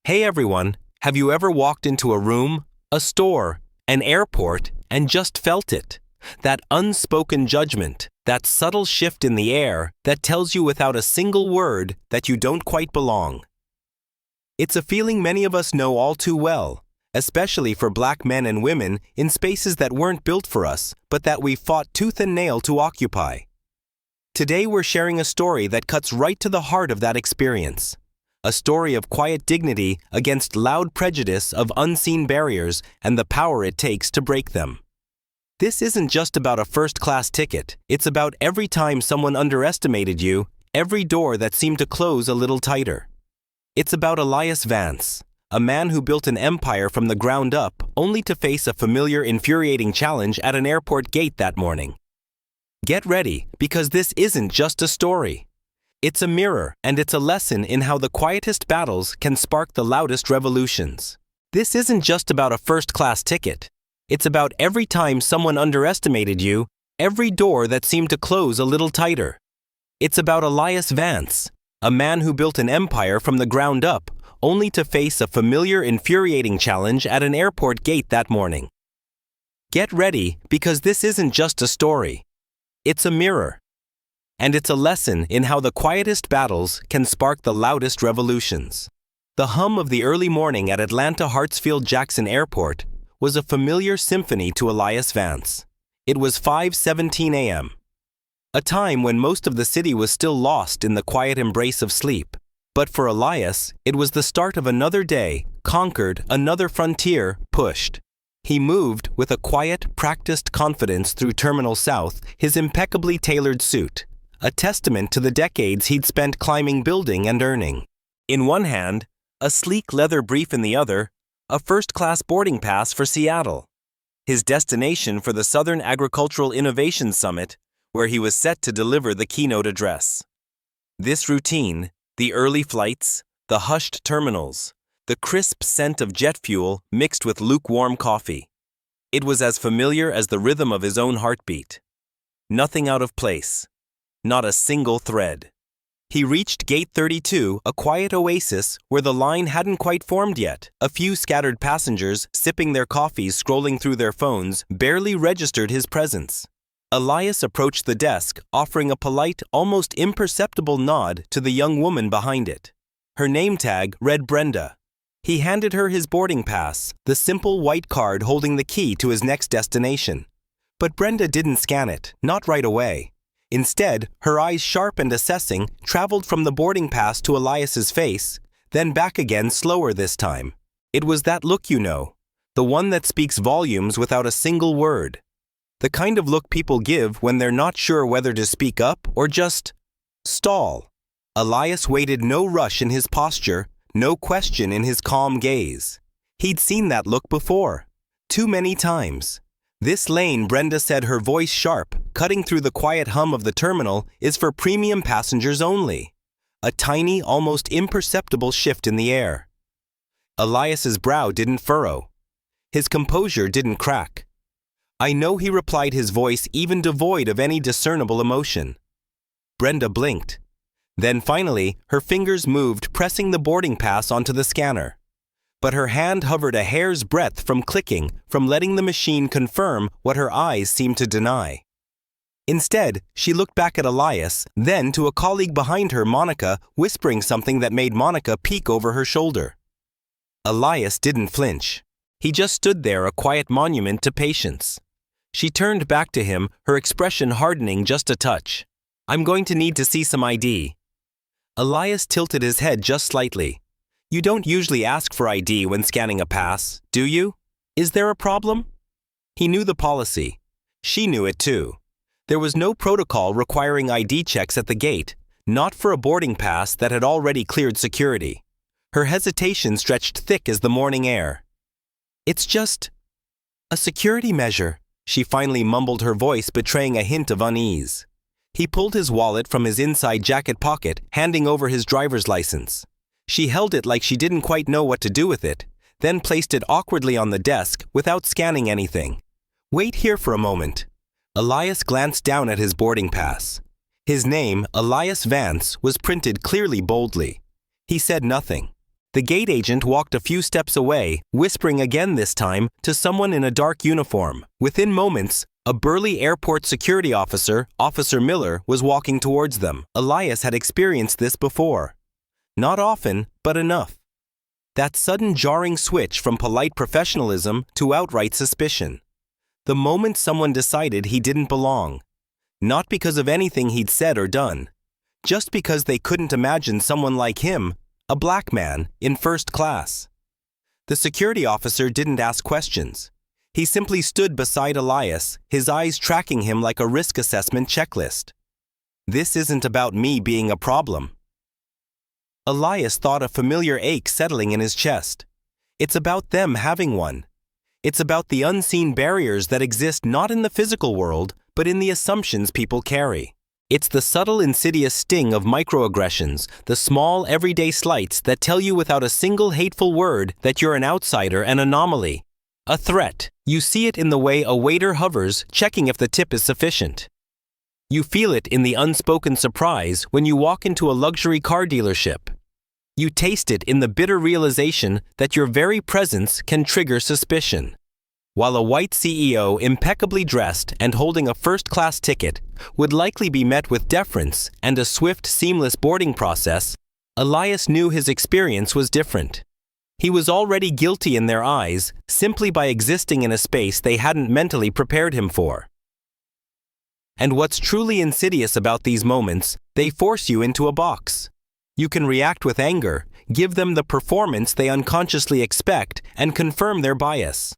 Hey everyone, have you ever walked into a room, a store, an airport, and just felt it? That unspoken judgment, that subtle shift in the air that tells you without a single word that you don't quite belong. It's a feeling many of us know all too well, especially for Black men and women in spaces that weren't built for us, but that we fought tooth and nail to occupy. Today we're sharing a story that cuts right to the heart of that experience. A story of quiet dignity against loud prejudice of unseen barriers and the power it takes to break them. This isn't just about a first-class ticket. It's about every time someone underestimated you, every door that seemed to close a little tighter. It's about Elias Vance, a man who built an empire from the ground up only to face a familiar, infuriating challenge at an airport gate that morning. Get ready, because this isn't just a story. It's a mirror, and it's a lesson in how the quietest battles can spark the loudest revolutions. This isn't just about a first-class ticket. It's about every time someone underestimated you, every door that seemed to close a little tighter. It's about Elias Vance, a man who built an empire from the ground up, only to face a familiar, infuriating challenge at an airport gate that morning. Get ready, because this isn't just a story. It's a mirror. And it's a lesson in how the quietest battles can spark the loudest revolutions. The hum of the early morning at Atlanta Hartsfield-Jackson Airport was a familiar symphony to Elias Vance. It was 5:17 a.m., a time when most of the city was still lost in the quiet embrace of sleep. But for Elias, it was the start of another day, conquered, another frontier, pushed. He moved with a quiet, practiced confidence through Terminal South, his impeccably tailored suit, a testament to the decades he'd spent climbing, building, and earning. In one hand, a sleek leather brief in the other, a first-class boarding pass for Seattle, his destination for the Southern Agricultural Innovation Summit, where he was set to deliver the keynote address. This routine, the early flights, the hushed terminals, the crisp scent of jet fuel mixed with lukewarm coffee. It was as familiar as the rhythm of his own heartbeat. Nothing out of place. Not a single thread. He reached Gate 32, a quiet oasis where the line hadn't quite formed yet. A few scattered passengers, sipping their coffees, scrolling through their phones, barely registered his presence. Elias approached the desk, offering a polite, almost imperceptible nod to the young woman behind it. Her name tag read Brenda. He handed her his boarding pass, the simple white card holding the key to his next destination. But Brenda didn't scan it, not right away. Instead, her eyes, sharp and assessing, traveled from the boarding pass to Elias's face, then back again, slower this time. It was that look you know, the one that speaks volumes without a single word. The kind of look people give when they're not sure whether to speak up or just stall. Elias waited, no rush in his posture, no question in his calm gaze. He'd seen that look before. Too many times. This lane, Brenda said, her voice sharp, cutting through the quiet hum of the terminal, is for premium passengers only. A tiny, almost imperceptible shift in the air. Elias's brow didn't furrow. His composure didn't crack. "I know," he replied, his voice even devoid of any discernible emotion. Brenda blinked. Then finally, her fingers moved, pressing the boarding pass onto the scanner. But her hand hovered a hair's breadth from clicking, from letting the machine confirm what her eyes seemed to deny. Instead, she looked back at Elias, then to a colleague behind her, Monica, whispering something that made Monica peek over her shoulder. Elias didn't flinch. He just stood there, a quiet monument to patience. She turned back to him, her expression hardening just a touch. "I'm going to need to see some ID." Elias tilted his head just slightly. "You don't usually ask for ID when scanning a pass, do you? Is there a problem?" He knew the policy. She knew it too. There was no protocol requiring ID checks at the gate, not for a boarding pass that had already cleared security. Her hesitation stretched thick as the morning air. "It's just a security measure," she finally mumbled, her voice betraying a hint of unease. He pulled his wallet from his inside jacket pocket, handing over his driver's license. She held it like she didn't quite know what to do with it, then placed it awkwardly on the desk without scanning anything. "Wait here for a moment." Elias glanced down at his boarding pass. His name, Elias Vance, was printed clearly, boldly. He said nothing. The gate agent walked a few steps away, whispering again this time to someone in a dark uniform. Within moments, a burly airport security officer, Officer Miller, was walking towards them. Elias had experienced this before. Not often, but enough. That sudden jarring switch from polite professionalism to outright suspicion. The moment someone decided he didn't belong. Not because of anything he'd said or done. Just because they couldn't imagine someone like him, a black man, in first class. The security officer didn't ask questions. He simply stood beside Elias, his eyes tracking him like a risk assessment checklist. This isn't about me being a problem. Elias thought a familiar ache settling in his chest. It's about them having one. It's about the unseen barriers that exist not in the physical world, but in the assumptions people carry. It's the subtle, insidious sting of microaggressions, the small, everyday slights that tell you without a single hateful word that you're an outsider, an anomaly, a threat. You see it in the way a waiter hovers, checking if the tip is sufficient. You feel it in the unspoken surprise when you walk into a luxury car dealership. You taste it in the bitter realization that your very presence can trigger suspicion. While a white CEO, impeccably dressed and holding a first-class ticket, would likely be met with deference and a swift, seamless boarding process, Elias knew his experience was different. He was already guilty in their eyes simply by existing in a space they hadn't mentally prepared him for. And what's truly insidious about these moments, they force you into a box. You can react with anger, give them the performance they unconsciously expect, and confirm their bias.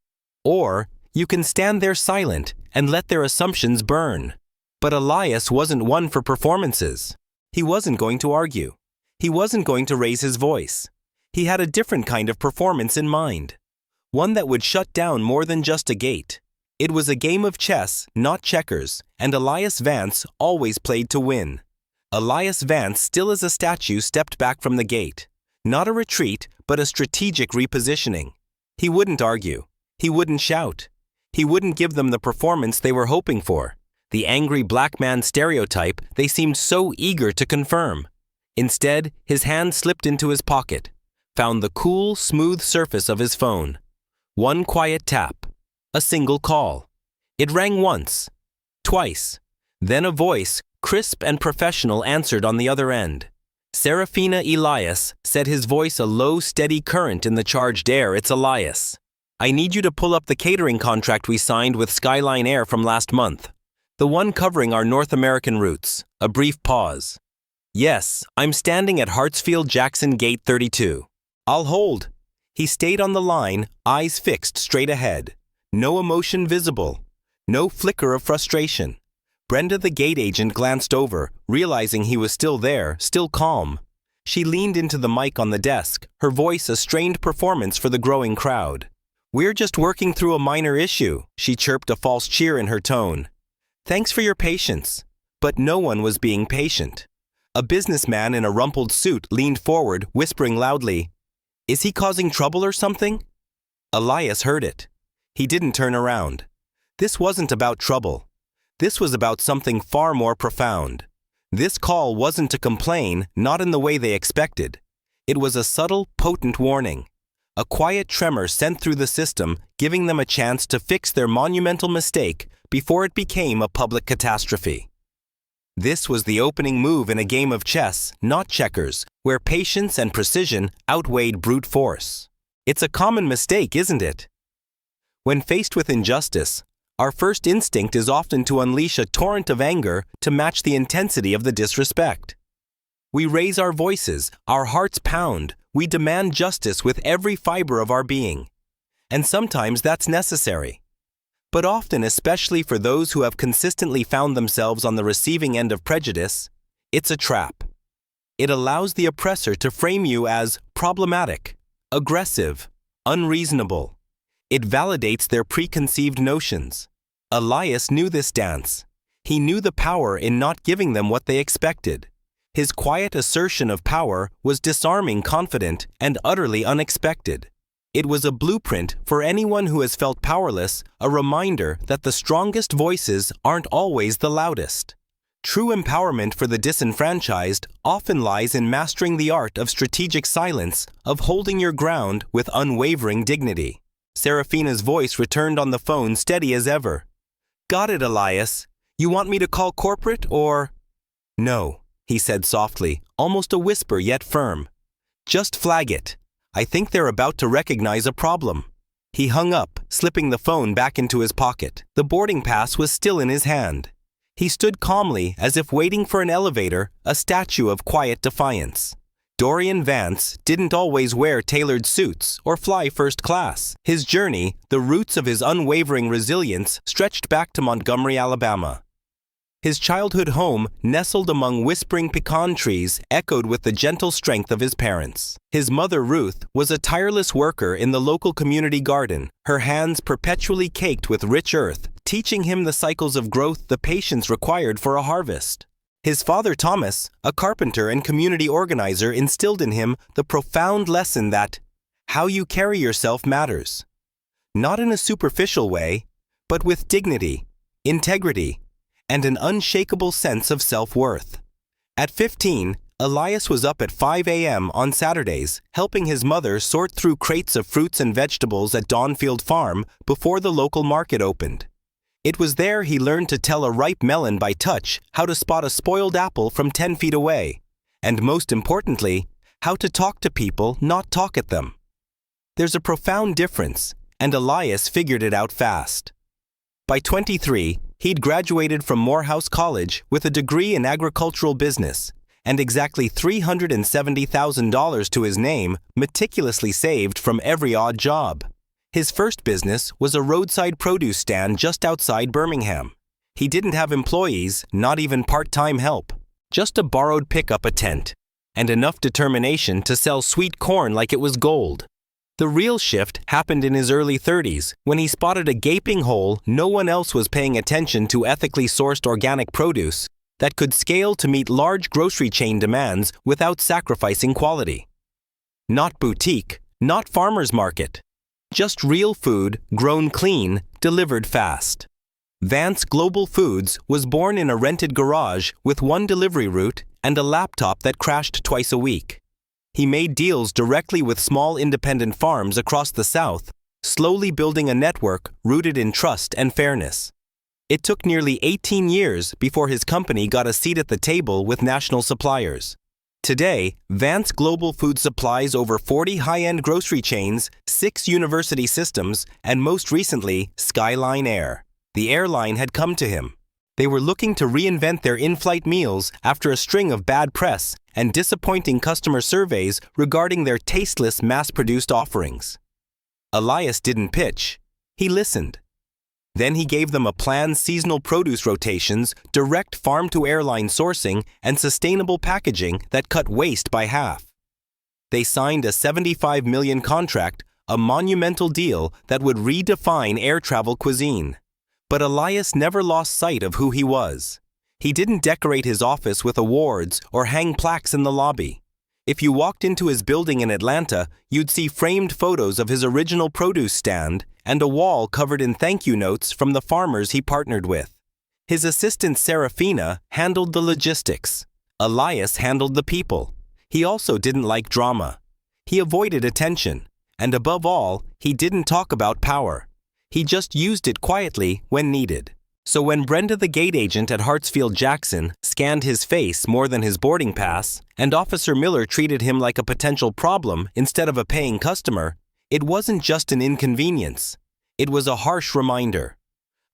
Or, you can stand there silent and let their assumptions burn. But Elias wasn't one for performances. He wasn't going to argue. He wasn't going to raise his voice. He had a different kind of performance in mind. One that would shut down more than just a gate. It was a game of chess, not checkers, and Elias Vance always played to win. Elias Vance, still as a statue, stepped back from the gate. Not a retreat, but a strategic repositioning. He wouldn't argue. He wouldn't shout. He wouldn't give them the performance they were hoping for, the angry black man stereotype they seemed so eager to confirm. Instead, his hand slipped into his pocket, found the cool, smooth surface of his phone. One quiet tap. A single call. It rang once. Twice. Then a voice, crisp and professional, answered on the other end. Serafina Elias, said his voice a low, steady current in the charged air. It's Elias. I need you to pull up the catering contract we signed with Skyline Air from last month. The one covering our North American routes. A brief pause. Yes, I'm standing at Hartsfield-Jackson Gate 32. I'll hold. He stayed on the line, eyes fixed straight ahead. No emotion visible. No flicker of frustration. Brenda, the gate agent, glanced over, realizing he was still there, still calm. She leaned into the mic on the desk, her voice a strained performance for the growing crowd. We're just working through a minor issue, she chirped, a false cheer in her tone. Thanks for your patience. But no one was being patient. A businessman in a rumpled suit leaned forward, whispering loudly, Is he causing trouble or something? Elias heard it. He didn't turn around. This wasn't about trouble. This was about something far more profound. This call wasn't to complain, not in the way they expected. It was a subtle, potent warning. A quiet tremor sent through the system, giving them a chance to fix their monumental mistake before it became a public catastrophe. This was the opening move in a game of chess, not checkers, where patience and precision outweighed brute force. It's a common mistake, isn't it? When faced with injustice, our first instinct is often to unleash a torrent of anger to match the intensity of the disrespect. We raise our voices, our hearts pound, we demand justice with every fiber of our being. And sometimes that's necessary. But often, especially for those who have consistently found themselves on the receiving end of prejudice, it's a trap. It allows the oppressor to frame you as problematic, aggressive, unreasonable. It validates their preconceived notions. Elias knew this dance. He knew the power in not giving them what they expected. His quiet assertion of power was disarming, confident, and utterly unexpected. It was a blueprint for anyone who has felt powerless, a reminder that the strongest voices aren't always the loudest. True empowerment for the disenfranchised often lies in mastering the art of strategic silence, of holding your ground with unwavering dignity. Serafina's voice returned on the phone, steady as ever. "Got it, Elias. You want me to call corporate or—" "No," he said softly, almost a whisper yet firm. "Just flag it. I think they're about to recognize a problem." He hung up, slipping the phone back into his pocket. The boarding pass was still in his hand. He stood calmly, as if waiting for an elevator, a statue of quiet defiance. Dorian Vance didn't always wear tailored suits or fly first class. His journey, the roots of his unwavering resilience, stretched back to Montgomery, Alabama. His childhood home, nestled among whispering pecan trees, echoed with the gentle strength of his parents. His mother, Ruth, was a tireless worker in the local community garden, her hands perpetually caked with rich earth, teaching him the cycles of growth, the patience required for a harvest. His father, Thomas, a carpenter and community organizer, instilled in him the profound lesson that how you carry yourself matters. Not in a superficial way, but with dignity, integrity, and an unshakable sense of self-worth. At 15, Elias was up at 5 a.m. on Saturdays, helping his mother sort through crates of fruits and vegetables at Dawnfield Farm before the local market opened. It was there he learned to tell a ripe melon by touch, how to spot a spoiled apple from 10 feet away, and most importantly, how to talk to people, not talk at them. There's a profound difference, and Elias figured it out fast. By 23, he'd graduated from Morehouse College with a degree in agricultural business and exactly $370,000 to his name, meticulously saved from every odd job. His first business was a roadside produce stand just outside Birmingham. He didn't have employees, not even part-time help, just a borrowed pickup, a tent, and enough determination to sell sweet corn like it was gold. The real shift happened in his early 30s when he spotted a gaping hole. No one else was paying attention to ethically sourced organic produce that could scale to meet large grocery chain demands without sacrificing quality. Not boutique, not farmer's market. Just real food, grown clean, delivered fast. Vance Global Foods was born in a rented garage with one delivery route and a laptop that crashed twice a week. He made deals directly with small independent farms across the South, slowly building a network rooted in trust and fairness. It took nearly 18 years before his company got a seat at the table with national suppliers. Today, Vance Global Foods supplies over 40 high-end grocery chains, 6 university systems, and most recently, Skyline Air. The airline had come to him. They were looking to reinvent their in-flight meals after a string of bad press and disappointing customer surveys regarding their tasteless, mass-produced offerings. Elias didn't pitch. He listened. Then he gave them a planned seasonal produce rotations, direct farm-to-airline sourcing, and sustainable packaging that cut waste by half. They signed a $75 million contract, a monumental deal that would redefine air travel cuisine. But Elias never lost sight of who he was. He didn't decorate his office with awards or hang plaques in the lobby. If you walked into his building in Atlanta, you'd see framed photos of his original produce stand and a wall covered in thank you notes from the farmers he partnered with. His assistant Serafina handled the logistics. Elias handled the people. He also didn't like drama. He avoided attention. And above all, he didn't talk about power. He just used it quietly when needed. So when Brenda, the gate agent at Hartsfield-Jackson, scanned his face more than his boarding pass, and Officer Miller treated him like a potential problem instead of a paying customer, it wasn't just an inconvenience. It was a harsh reminder.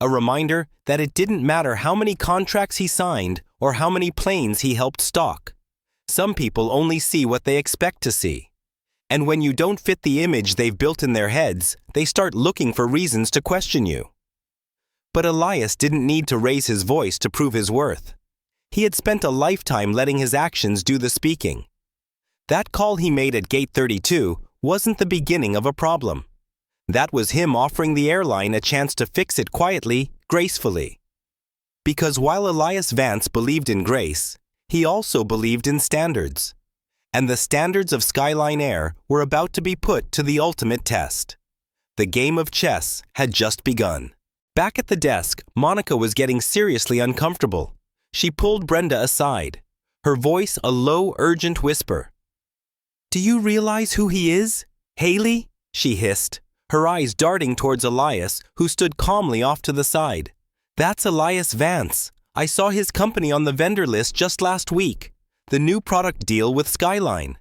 A reminder that it didn't matter how many contracts he signed or how many planes he helped stock. Some people only see what they expect to see. And when you don't fit the image they've built in their heads, they start looking for reasons to question you. But Elias didn't need to raise his voice to prove his worth. He had spent a lifetime letting his actions do the speaking. That call he made at Gate 32 wasn't the beginning of a problem. That was him offering the airline a chance to fix it quietly, gracefully. Because while Elias Vance believed in grace, he also believed in standards. And the standards of Skyline Air were about to be put to the ultimate test. The game of chess had just begun. Back at the desk, Monica was getting seriously uncomfortable. She pulled Brenda aside, her voice a low, urgent whisper. "Do you realize who he is, Haley?" she hissed, her eyes darting towards Elias, who stood calmly off to the side. "That's Elias Vance. I saw his company on the vendor list just last week. The new product deal with Skyline."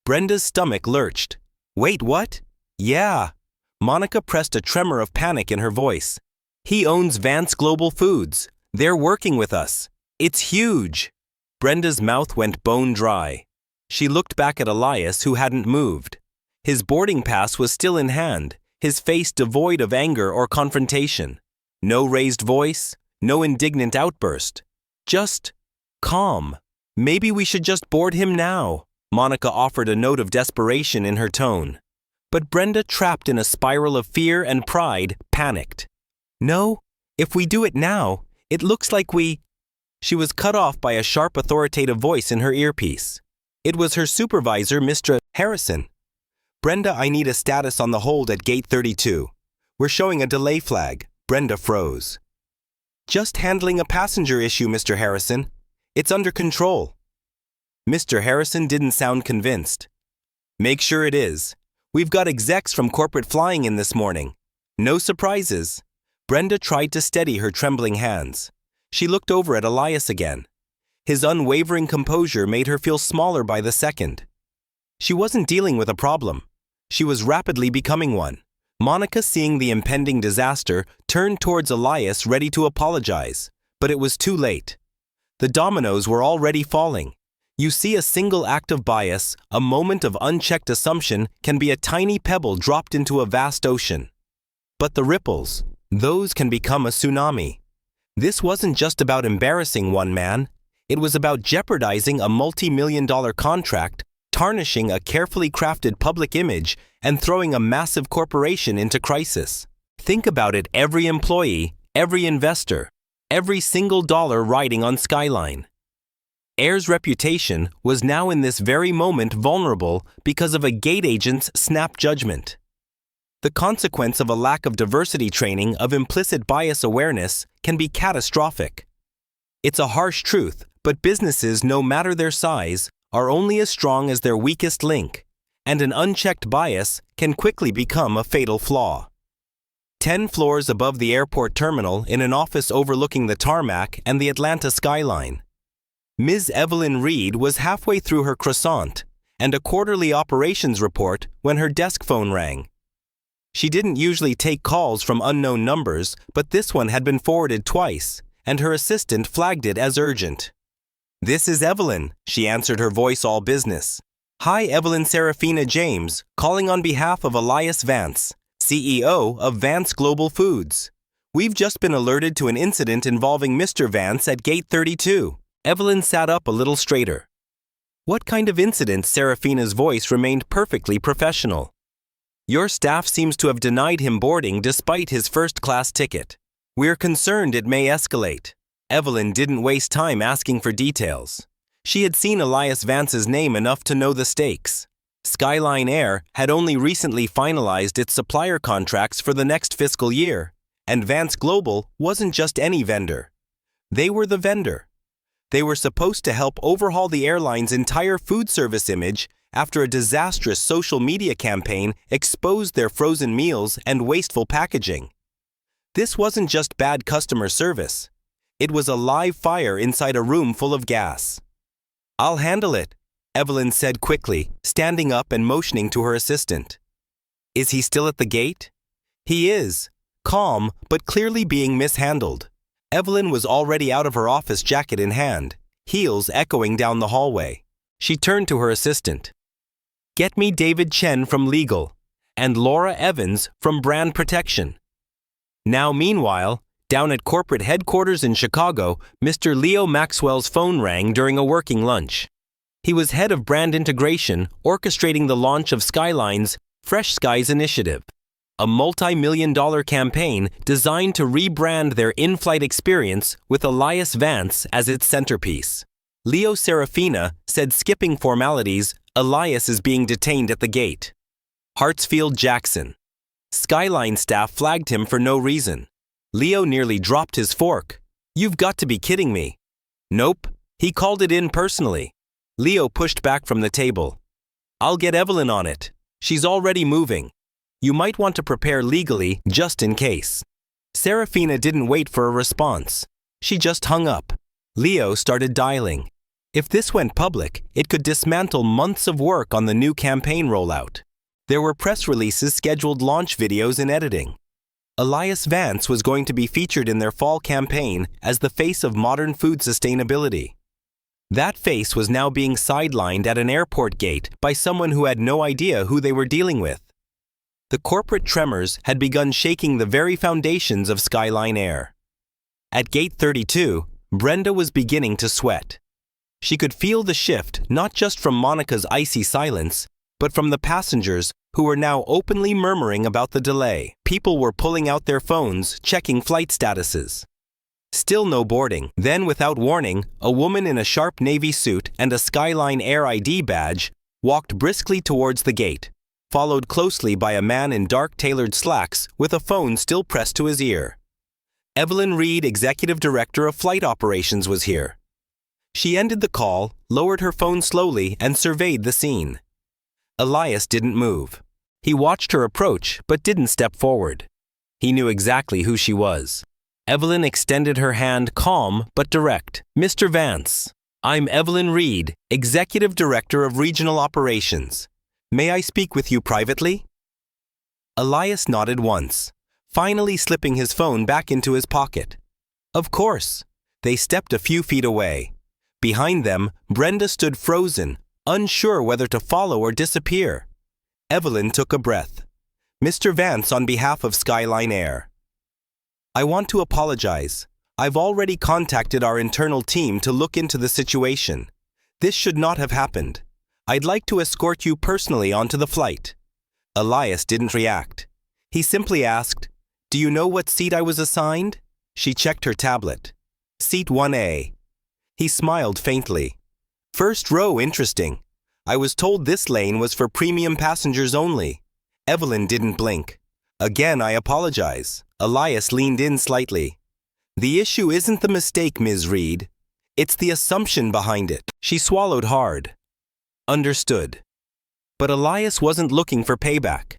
Brenda's stomach lurched. "Wait, what?" "Yeah." Monica pressed a tremor of panic in her voice. "He owns Vance Global Foods. They're working with us. It's huge." Brenda's mouth went bone dry. She looked back at Elias, who hadn't moved. His boarding pass was still in hand, his face devoid of anger or confrontation. No raised voice, no indignant outburst. Just calm. "Maybe we should just board him now," Monica offered a note of desperation in her tone. But Brenda, trapped in a spiral of fear and pride, panicked. "No, if we do it now, it looks like we—" She was cut off by a sharp, authoritative voice in her earpiece. It was her supervisor, Mr. Harrison. "Brenda, I need a status on the hold at gate 32. We're showing a delay flag." Brenda froze. "Just handling a passenger issue, Mr. Harrison. It's under control." Mr. Harrison didn't sound convinced. "Make sure it is. We've got execs from corporate flying in this morning. No surprises." Brenda tried to steady her trembling hands. She looked over at Elias again. His unwavering composure made her feel smaller by the second. She wasn't dealing with a problem. She was rapidly becoming one. Monica, seeing the impending disaster, turned towards Elias, ready to apologize. But it was too late. The dominoes were already falling. You see, a single act of bias, a moment of unchecked assumption, can be a tiny pebble dropped into a vast ocean. But the ripples, those can become a tsunami. This wasn't just about embarrassing one man. It was about jeopardizing a multi-million-dollar contract, tarnishing a carefully crafted public image, and throwing a massive corporation into crisis. Think about it: every employee, every investor, every single dollar riding on Skyline. Air's reputation was now in this very moment vulnerable because of a gate agent's snap judgment. The consequence of a lack of diversity training, of implicit bias awareness, can be catastrophic. It's a harsh truth, but businesses, no matter their size, are only as strong as their weakest link, and an unchecked bias can quickly become a fatal flaw. 10 floors above the airport terminal, in an office overlooking the tarmac and the Atlanta skyline, Ms. Evelyn Reed was halfway through her croissant and a quarterly operations report when her desk phone rang. She didn't usually take calls from unknown numbers, but this one had been forwarded twice, and her assistant flagged it as urgent. "This is Evelyn," she answered, her voice all business. "Hi, Evelyn. Serafina James, calling on behalf of Elias Vance, CEO of Vance Global Foods. We've just been alerted to an incident involving Mr. Vance at gate 32. Evelyn sat up a little straighter. "What kind of incident?" Serafina's voice remained perfectly professional. "Your staff seems to have denied him boarding despite his first-class ticket. We're concerned it may escalate." Evelyn didn't waste time asking for details. She had seen Elias Vance's name enough to know the stakes. Skyline Air had only recently finalized its supplier contracts for the next fiscal year, and Vance Global wasn't just any vendor. They were the vendor. They were supposed to help overhaul the airline's entire food service image after a disastrous social media campaign exposed their frozen meals and wasteful packaging. This wasn't just bad customer service. It was a live fire inside a room full of gas. "I'll handle it," Evelyn said quickly, standing up and motioning to her assistant. "Is he still at the gate?" "He is," calm but clearly being mishandled. Evelyn was already out of her office, jacket in hand, heels echoing down the hallway. She turned to her assistant. "Get me David Chen from Legal and Laura Evans from Brand Protection." Now, meanwhile, down at corporate headquarters in Chicago, Mr. Leo Maxwell's phone rang during a working lunch. He was head of brand integration, orchestrating the launch of Skyline's Fresh Skies initiative, a multi-million-dollar campaign designed to rebrand their in-flight experience with Elias Vance as its centerpiece. Leo Serafina said, skipping formalities, "Elias is being detained at the gate." Hartsfield Jackson. Skyline staff flagged him for no reason. Leo nearly dropped his fork. "You've got to be kidding me. Nope, he called it in personally. Leo pushed back from the table. I'll get Evelyn on it. She's already moving. You might want to prepare legally just in case. Serafina didn't wait for a response. She just hung up. Leo started dialing. If this went public, it could dismantle months of work on the new campaign rollout. There were press releases, scheduled launch videos, and editing. Elias Vance was going to be featured in their fall campaign as the face of modern food sustainability. That face was now being sidelined at an airport gate by someone who had no idea who they were dealing with. The corporate tremors had begun shaking the very foundations of Skyline Air. At gate 32, Brenda was beginning to sweat. She could feel the shift not just from Monica's icy silence, but from the passengers who were now openly murmuring about the delay. People were pulling out their phones, checking flight statuses. Still no boarding. Then, without warning, a woman in a sharp navy suit and a Skyline Air ID badge walked briskly towards the gate, followed closely by a man in dark tailored slacks with a phone still pressed to his ear. Evelyn Reed, Executive Director of Flight Operations, was here. She ended the call, lowered her phone slowly, and surveyed the scene. Elias didn't move. He watched her approach, but didn't step forward. He knew exactly who she was. Evelyn extended her hand, calm but direct. Mr. Vance, I'm Evelyn Reed, Executive Director of Regional Operations. May I speak with you privately? Elias nodded once, finally slipping his phone back into his pocket. Of course. They stepped a few feet away. Behind them, Brenda stood frozen, unsure whether to follow or disappear. Evelyn took a breath. Mr. Vance, on behalf of Skyline Air. I want to apologize. I've already contacted our internal team to look into the situation. This should not have happened. I'd like to escort you personally onto the flight. Elias didn't react. He simply asked, Do you know what seat I was assigned? She checked her tablet. Seat 1A. He smiled faintly. First row, interesting. I was told this lane was for premium passengers only. Evelyn didn't blink. Again, I apologize. Elias leaned in slightly. The issue isn't the mistake, Ms. Reed. It's the assumption behind it. She swallowed hard. Understood. But Elias wasn't looking for payback.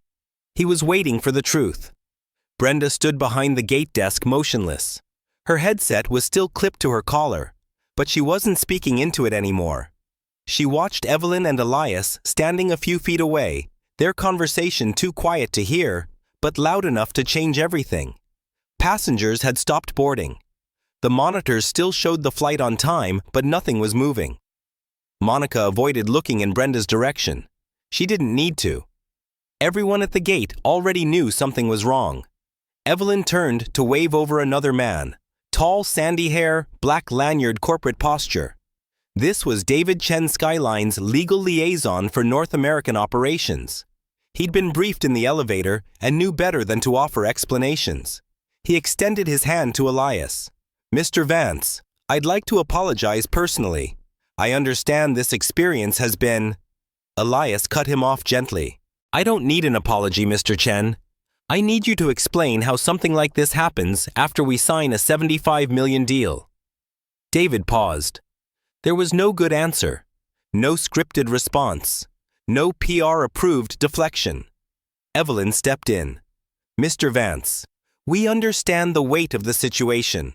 He was waiting for the truth. Brenda stood behind the gate desk motionless. Her headset was still clipped to her collar, but she wasn't speaking into it anymore. She watched Evelyn and Elias standing a few feet away, their conversation too quiet to hear, but loud enough to change everything. Passengers had stopped boarding. The monitors still showed the flight on time, but nothing was moving. Monica avoided looking in Brenda's direction. She didn't need to. Everyone at the gate already knew something was wrong. Evelyn turned to wave over another man. Tall, sandy hair, black lanyard, corporate posture. This was David Chen, Skyline's legal liaison for North American operations. He'd been briefed in the elevator and knew better than to offer explanations. He extended his hand to Elias. Mr. Vance, I'd like to apologize personally. I understand this experience has been... Elias cut him off gently. I don't need an apology, Mr. Chen. I need you to explain how something like this happens after we sign a $75 million deal. David paused. There was no good answer. No scripted response. No PR-approved deflection. Evelyn stepped in. Mr. Vance, we understand the weight of the situation.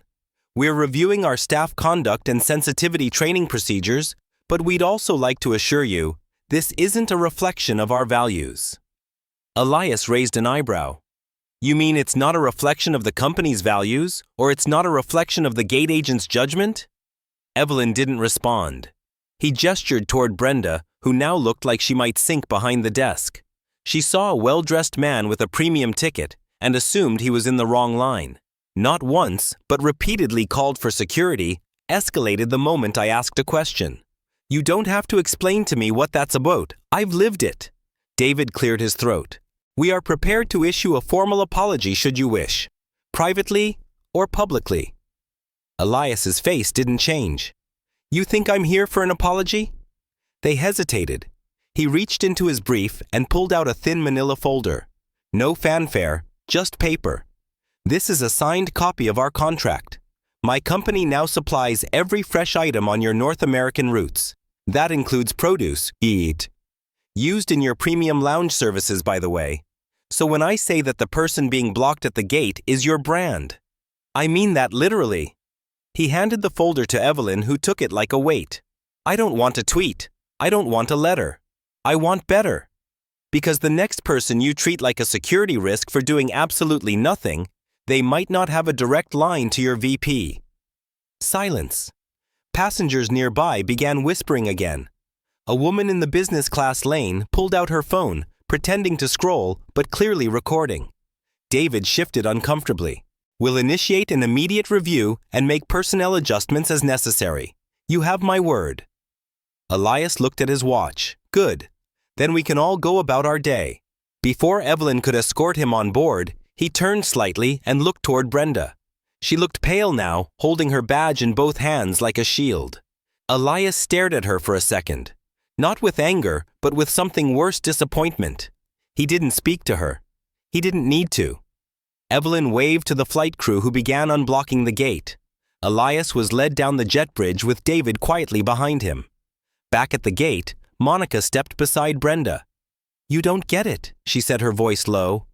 We're reviewing our staff conduct and sensitivity training procedures, but we'd also like to assure you, this isn't a reflection of our values. Elias raised an eyebrow. You mean it's not a reflection of the company's values, or it's not a reflection of the gate agent's judgment? Evelyn didn't respond. He gestured toward Brenda, who now looked like she might sink behind the desk. She saw a well-dressed man with a premium ticket and assumed he was in the wrong line. Not once, but repeatedly called for security, escalated the moment I asked a question. You don't have to explain to me what that's about. I've lived it. David cleared his throat. We are prepared to issue a formal apology should you wish, privately or publicly. Elias's face didn't change. You think I'm here for an apology? They hesitated. He reached into his brief and pulled out a thin manila folder. No fanfare, just paper. This is a signed copy of our contract. My company now supplies every fresh item on your North American routes. That includes produce, eat. Used in your premium lounge services, by the way. So when I say that the person being blocked at the gate is your brand, I mean that literally. He handed the folder to Evelyn, who took it like a weight. I don't want a tweet. I don't want a letter. I want better. Because the next person you treat like a security risk for doing absolutely nothing, they might not have a direct line to your VP. Silence. Passengers nearby began whispering again. A woman in the business class lane pulled out her phone, pretending to scroll, but clearly recording. David shifted uncomfortably. We'll initiate an immediate review and make personnel adjustments as necessary. You have my word. Elias looked at his watch. Good. Then we can all go about our day. Before Evelyn could escort him on board, he turned slightly and looked toward Brenda. She looked pale now, holding her badge in both hands like a shield. Elias stared at her for a second. Not with anger, but with something worse, disappointment. He didn't speak to her. He didn't need to. Evelyn waved to the flight crew, who began unblocking the gate. Elias was led down the jet bridge with David quietly behind him. Back at the gate, Monica stepped beside Brenda. You don't get it, she said, her voice low.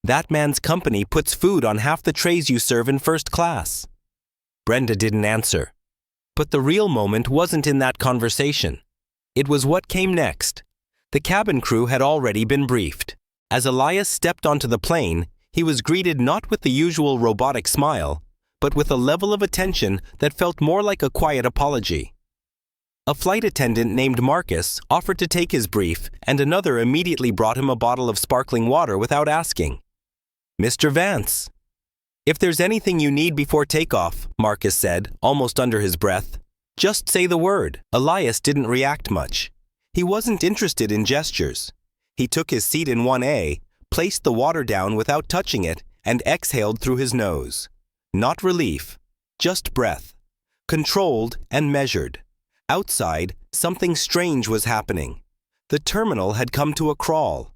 That man's company puts food on half the trays you serve in first class. Brenda didn't answer. But the real moment wasn't in that conversation. It was what came next. The cabin crew had already been briefed. As Elias stepped onto the plane, he was greeted not with the usual robotic smile, but with a level of attention that felt more like a quiet apology. A flight attendant named Marcus offered to take his brief, and another immediately brought him a bottle of sparkling water without asking. Mr. Vance. If there's anything you need before takeoff, Marcus said, almost under his breath, just say the word. Elias didn't react much. He wasn't interested in gestures. He took his seat in 1A, placed the water down without touching it, and exhaled through his nose. Not relief, just breath. Controlled and measured. Outside, something strange was happening. The terminal had come to a crawl.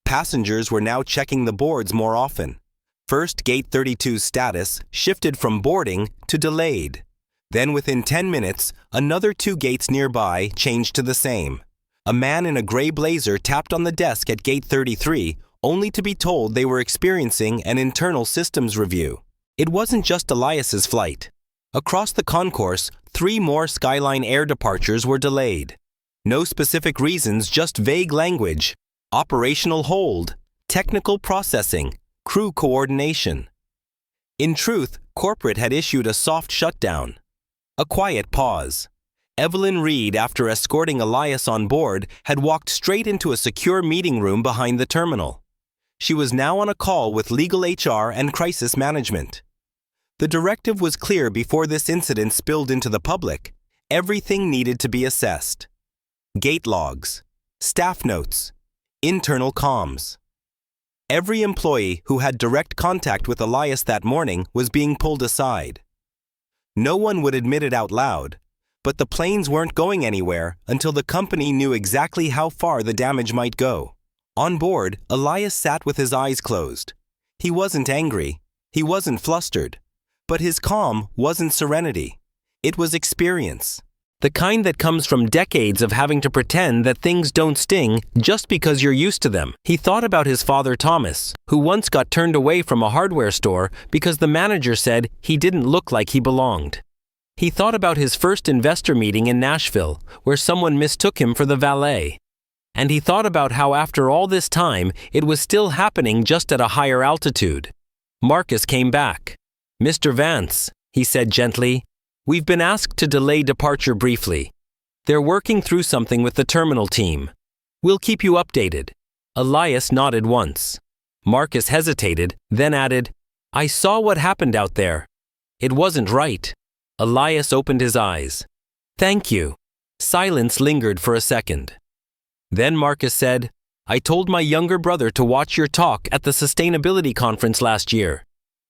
Passengers were now checking the boards more often. First, Gate 32's status shifted from boarding to delayed. Then within 10 minutes, another 2 gates nearby changed to the same. A man in a gray blazer tapped on the desk at Gate 33, only to be told they were experiencing an internal systems review. It wasn't just Elias's flight. Across the concourse, 3 more Skyline Air departures were delayed. No specific reasons, just vague language. Operational hold, technical processing, crew coordination. In truth, corporate had issued a soft shutdown. A quiet pause. Evelyn Reed, after escorting Elias on board, had walked straight into a secure meeting room behind the terminal. She was now on a call with legal HR and crisis management. The directive was clear before this incident spilled into the public. Everything needed to be assessed. Gate logs, staff notes, internal comms. Every employee who had direct contact with Elias that morning was being pulled aside. No one would admit it out loud, but the planes weren't going anywhere until the company knew exactly how far the damage might go. On board, Elias sat with his eyes closed. He wasn't angry. He wasn't flustered. But his calm wasn't serenity. It was experience. The kind that comes from decades of having to pretend that things don't sting just because you're used to them. He thought about his father Thomas, who once got turned away from a hardware store because the manager said he didn't look like he belonged. He thought about his first investor meeting in Nashville, where someone mistook him for the valet. And he thought about how after all this time, it was still happening, just at a higher altitude. Marcus came back. Mr. Vance, he said gently, we've been asked to delay departure briefly. They're working through something with the terminal team. We'll keep you updated. Elias nodded once. Marcus hesitated, then added, I saw what happened out there. It wasn't right. Elias opened his eyes. Thank you. Silence lingered for a second. Then Marcus said, I told my younger brother to watch your talk at the sustainability conference last year.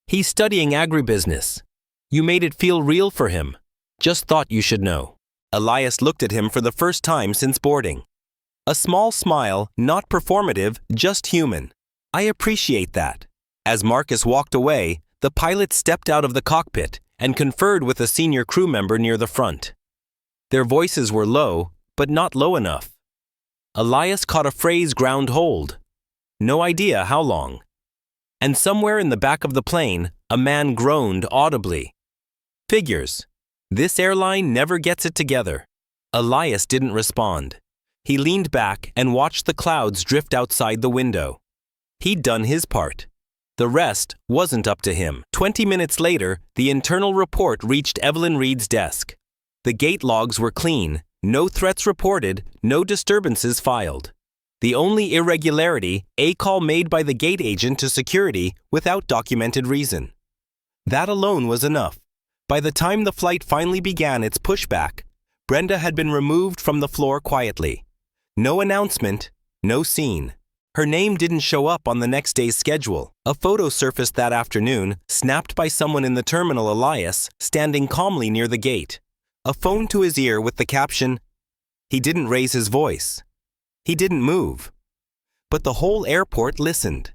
He's studying agribusiness. You made it feel real for him. Just thought you should know. Elias looked at him for the first time since boarding. A small smile, not performative, just human. I appreciate that. As Marcus walked away, the pilot stepped out of the cockpit, and conferred with a senior crew member near the front. Their voices were low, but not low enough. Elias caught a phrase ground hold. No idea how long. And somewhere in the back of the plane, a man groaned audibly. Figures. This airline never gets it together. Elias didn't respond. He leaned back and watched the clouds drift outside the window. He'd done his part. The rest wasn't up to him. 20 minutes later, the internal report reached Evelyn Reed's desk. The gate logs were clean, no threats reported, no disturbances filed. The only irregularity, a call made by the gate agent to security without documented reason. That alone was enough. By the time the flight finally began its pushback, Brenda had been removed from the floor quietly. No announcement, no scene. Her name didn't show up on the next day's schedule. A photo surfaced that afternoon, snapped by someone in the terminal, Elias, standing calmly near the gate. A phone to his ear with the caption, "He didn't raise his voice. He didn't move." But the whole airport listened.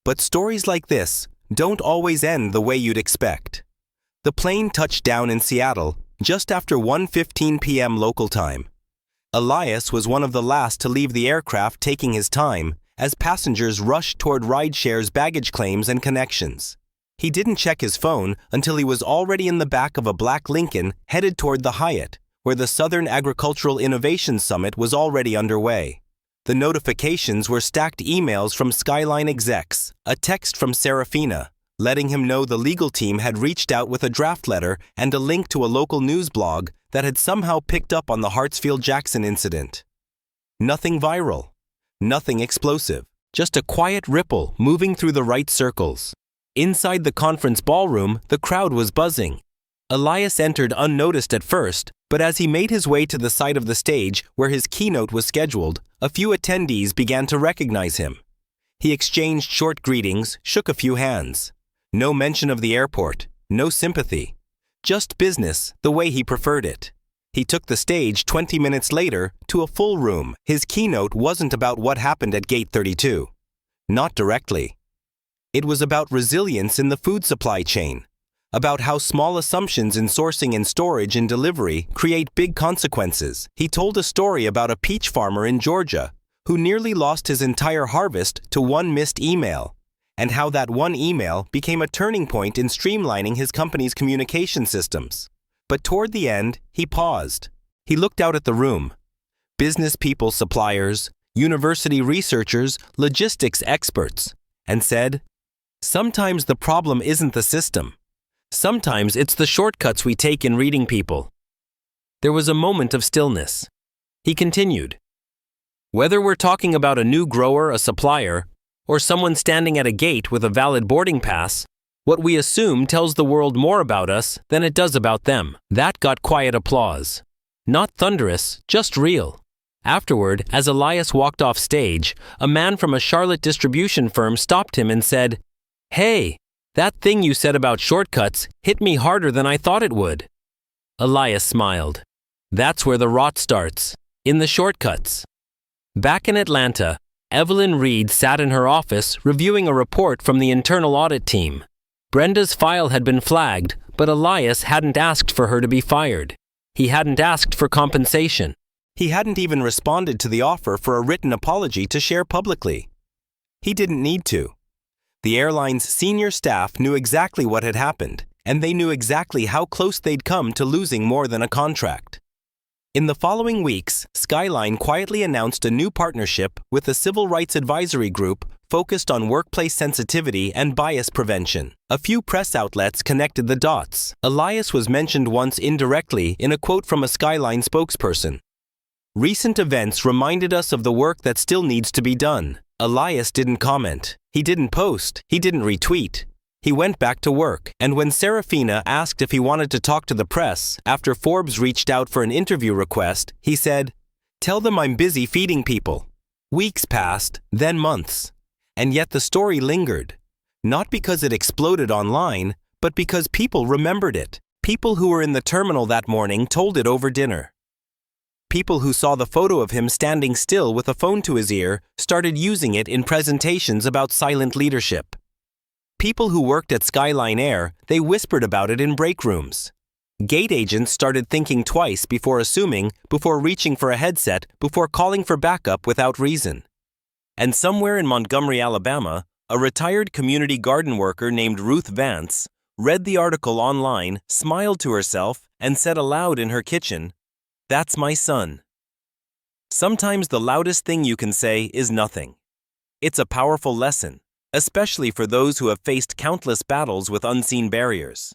But stories like this don't always end the way you'd expect. The plane touched down in Seattle just after 1:15 p.m. local time. Elias was one of the last to leave the aircraft, taking his time as passengers rushed toward rideshare's baggage claims and connections. He didn't check his phone until he was already in the back of a black Lincoln headed toward the Hyatt, where the Southern Agricultural Innovation Summit was already underway. The notifications were stacked emails from Skyline execs, a text from Serafina, letting him know the legal team had reached out with a draft letter and a link to a local news blog that had somehow picked up on the Hartsfield-Jackson incident. Nothing viral, nothing explosive, just a quiet ripple moving through the right circles. Inside the conference ballroom, the crowd was buzzing. Elias entered unnoticed at first, but as he made his way to the side of the stage where his keynote was scheduled, a few attendees began to recognize him. He exchanged short greetings, shook a few hands. No mention of the airport, no sympathy. Just business, the way he preferred it. He took the stage 20 minutes later to a full room. His keynote wasn't about what happened at Gate 32. Not directly. It was about resilience in the food supply chain, about how small assumptions in sourcing and storage and delivery create big consequences. He told a story about a peach farmer in Georgia who nearly lost his entire harvest to one missed email, and how that one email became a turning point in streamlining his company's communication systems. But toward the end, he paused. He looked out at the room. Business people, suppliers, university researchers, logistics experts, and said, "Sometimes the problem isn't the system. Sometimes it's the shortcuts we take in reading people." There was a moment of stillness. He continued, "Whether we're talking about a new grower, a supplier, or someone standing at a gate with a valid boarding pass, what we assume tells the world more about us than it does about them." That got quiet applause. Not thunderous, just real. Afterward, as Elias walked off stage, a man from a Charlotte distribution firm stopped him and said, "Hey, that thing you said about shortcuts hit me harder than I thought it would." Elias smiled. That's where the rot starts, in the shortcuts. Back in Atlanta, Evelyn Reed sat in her office reviewing a report from the internal audit team. Brenda's file had been flagged, but Elias hadn't asked for her to be fired. He hadn't asked for compensation. He hadn't even responded to the offer for a written apology to share publicly. He didn't need to. The airline's senior staff knew exactly what had happened, and they knew exactly how close they'd come to losing more than a contract. In the following weeks, Skyline quietly announced a new partnership with a civil rights advisory group focused on workplace sensitivity and bias prevention. A few press outlets connected the dots. Elias was mentioned once indirectly in a quote from a Skyline spokesperson. "Recent events reminded us of the work that still needs to be done." Elias didn't comment. He didn't post. He didn't retweet. He went back to work, and when Serafina asked if he wanted to talk to the press after Forbes reached out for an interview request, he said, "Tell them I'm busy feeding people." Weeks passed, then months, and yet the story lingered. Not because it exploded online, but because people remembered it. People who were in the terminal that morning told it over dinner. People who saw the photo of him standing still with a phone to his ear started using it in presentations about silent leadership. People who worked at Skyline Air, they whispered about it in break rooms. Gate agents started thinking twice before assuming, before reaching for a headset, before calling for backup without reason. And somewhere in Montgomery, Alabama, a retired community garden worker named Ruth Vance read the article online, smiled to herself, and said aloud in her kitchen, "That's my son." Sometimes the loudest thing you can say is nothing. It's a powerful lesson, especially for those who have faced countless battles with unseen barriers.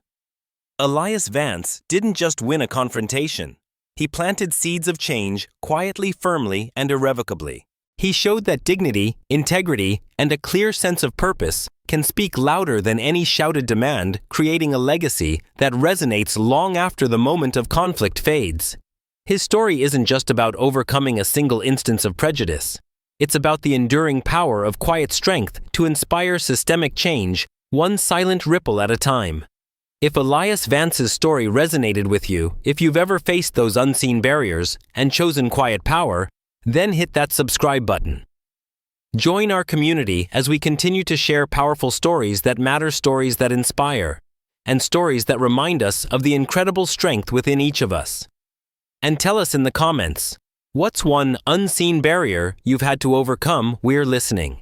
Elias Vance didn't just win a confrontation. He planted seeds of change quietly, firmly, and irrevocably. He showed that dignity, integrity, and a clear sense of purpose can speak louder than any shouted demand, creating a legacy that resonates long after the moment of conflict fades. His story isn't just about overcoming a single instance of prejudice. It's about the enduring power of quiet strength to inspire systemic change, one silent ripple at a time. If Elias Vance's story resonated with you, if you've ever faced those unseen barriers and chosen quiet power, then hit that subscribe button. Join our community as we continue to share powerful stories that matter, stories that inspire, and stories that remind us of the incredible strength within each of us. And tell us in the comments, what's one unseen barrier you've had to overcome? We're listening.